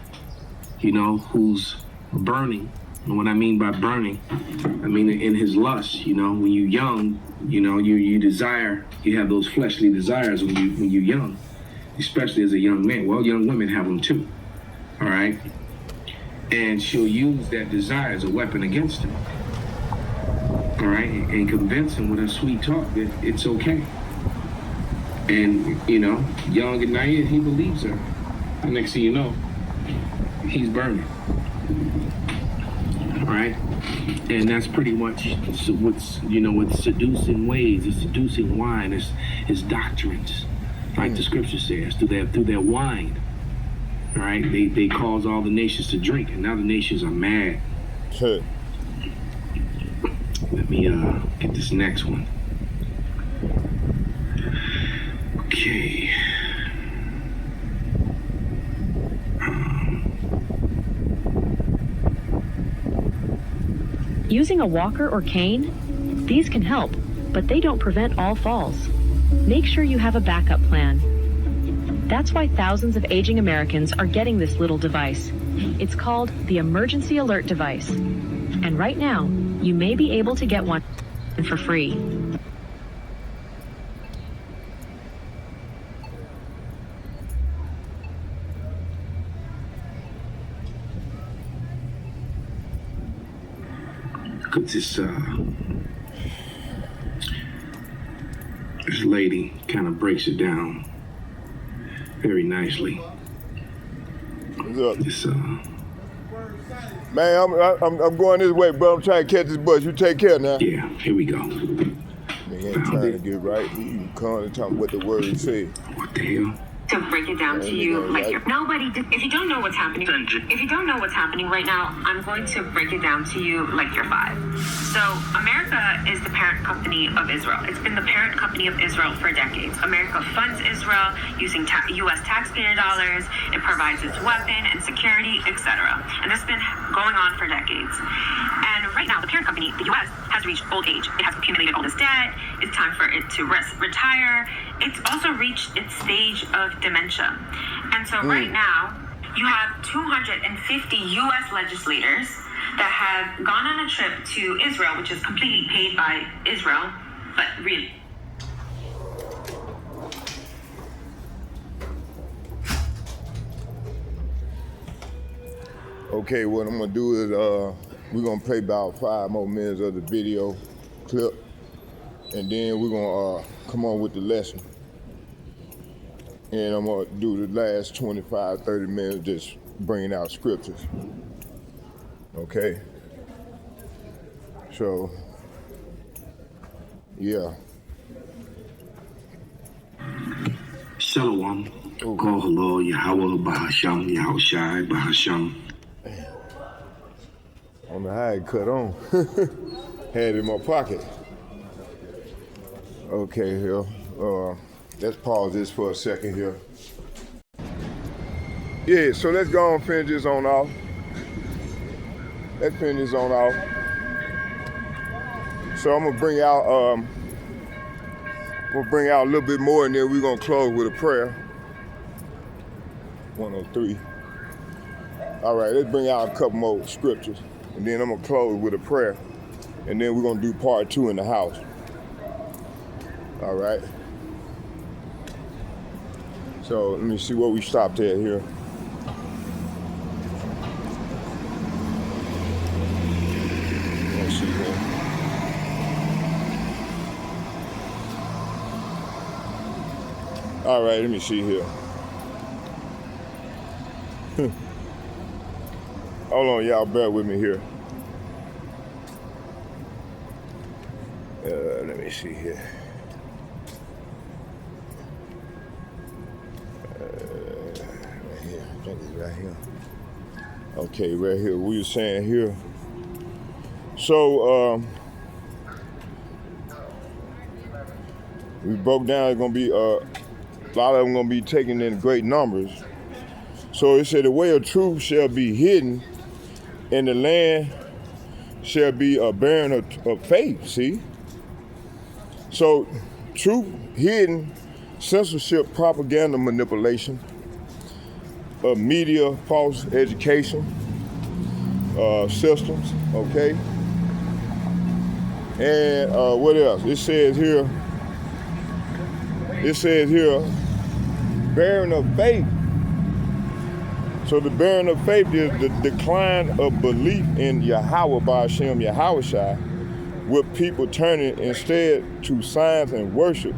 you know, who's burning. And what I mean by burning, I mean in his lust. You know, when you're young, you know, you desire, you have those fleshly desires when you're young, especially as a young man. Well, young women have them too. All right, and she'll use that desire as a weapon against him. All right, and convince him with her sweet talk that it's okay. And you know, young and naive, he believes her. And next thing you know, he's burning. Right? And that's pretty much what's, you know, with seducing ways, the seducing wine is doctrines, like the scripture says, through their wine. Right? They cause all the nations to drink, and now the nations are mad. Sure. Let me get this next one. Okay. Using a walker or cane? These can help, but they don't prevent all falls. Make sure you have a backup plan. That's why thousands of aging Americans are getting this little device. It's called the Emergency Alert Device. And right now, you may be able to get one for free. This lady kind of breaks it down very nicely. What's up? This, man, I'm going this way, bro. I'm trying to catch this bus. You take care now. Yeah, here we go. Nigga ain't trying to get right. You come and talk what the word say. What the hell? To break it down to you, like if you don't know what's happening, right now, I'm going to break it down to you like you're 5. So America is the parent company of Israel. It's been the parent company of Israel for decades. America funds Israel using U.S. taxpayer dollars. It provides its weapon and security, etc. And this has been going on for decades. And right now, the parent company, the U.S., has reached old age. It has accumulated all this debt. It's time for it to retire. It's also reached its stage of dementia. And so right now, you have 250 U.S. legislators that have gone on a trip to Israel, which is completely paid by Israel, but really. Okay, what I'm gonna do is we're gonna play about 5 more minutes of the video clip, and then we're gonna come on with the lesson. And I'm gonna do the last 25, 30 minutes just bringing out scriptures. Okay? So, yeah. Shalom. Call hello, Yahweh, Bahasham, Yahushai, Bahasham. I don't know how it cut on. Had it in my pocket. Okay, here. Let's pause this for a second here. Yeah, so let's go and finish this on off. Let's finish this on off. So I'm gonna bring out a little bit more, and then we're gonna close with a prayer. 103. All right, let's bring out a couple more scriptures, and then I'm gonna close with a prayer, and then we're gonna do part 2 in the house. All right. So let me see where we stopped at here. Let's see here. All right, let me see here. Hold on, y'all, bear with me here. Let me see here. Right here. Okay, right here. We were saying here. So we broke down. It's gonna be a lot of them gonna be taken in great numbers. So it said the way of truth shall be hidden, and the land shall be a barren of faith. See. So truth hidden, censorship, propaganda, manipulation. media false education systems, okay? And what else? It says here, bearing of faith. So the bearing of faith is the decline of belief in Yahweh Ba'Shem Yahushai, with people turning instead to science and worship,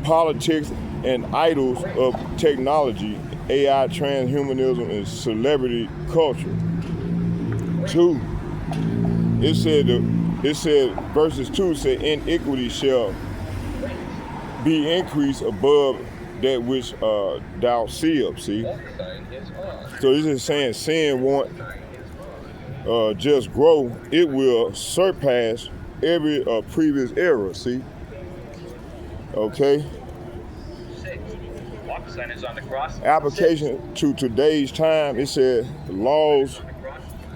politics and idols of technology, AI, transhumanism, and celebrity culture. 2, it said verses 2 said, iniquity shall be increased above that which thou seest, see? So this is saying sin won't just grow, it will surpass every previous era, see? Okay? Application to today's time, it said laws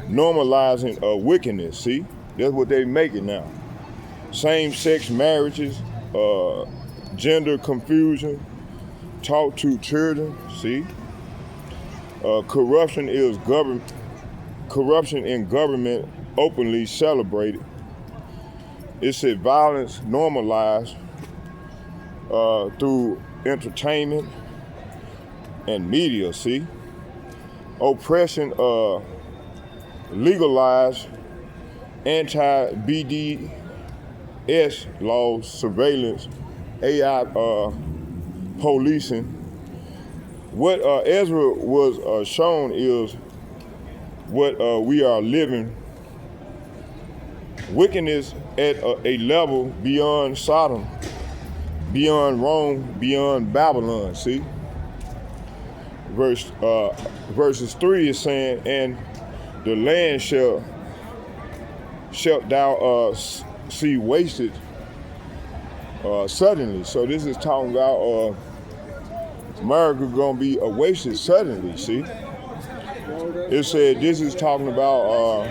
normalizing wickedness, see? That's what they make it now. Same-sex marriages, gender confusion, taught to children, see? Corruption in government openly celebrated. It said violence normalized through entertainment and media, see? Oppression legalized, anti-BDS laws, surveillance, AI policing. What Ezra was shown is what we are living. Wickedness at a level beyond Sodom, beyond Rome, beyond Babylon, see? Verses 3 is saying, and the land shalt thou see wasted suddenly. So this is talking about America gonna be wasted suddenly, see? It said this is talking about,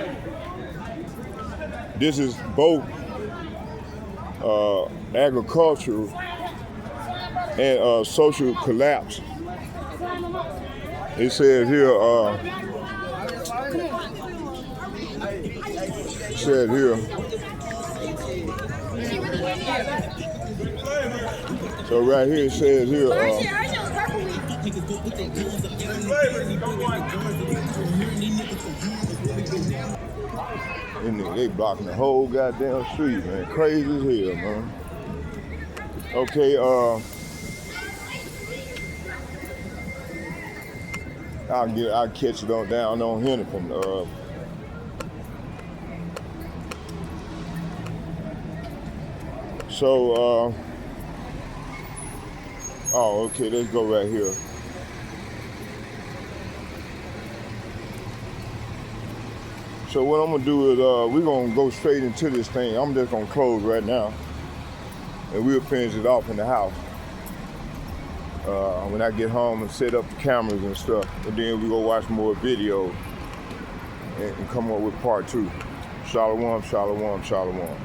this is both agricultural and social collapse. It says here, so right here it says here, they blocking the whole goddamn street, man. Crazy as hell, man. Okay, I'll catch it on down on Hennepin. Okay, let's go right here. So what I'm gonna do is we're gonna go straight into this thing. I'm just gonna close right now, and we'll finish it off in the house when I get home and set up the cameras and stuff. And then we go watch more videos and come up with part 2. Shalom, shalom, shalom.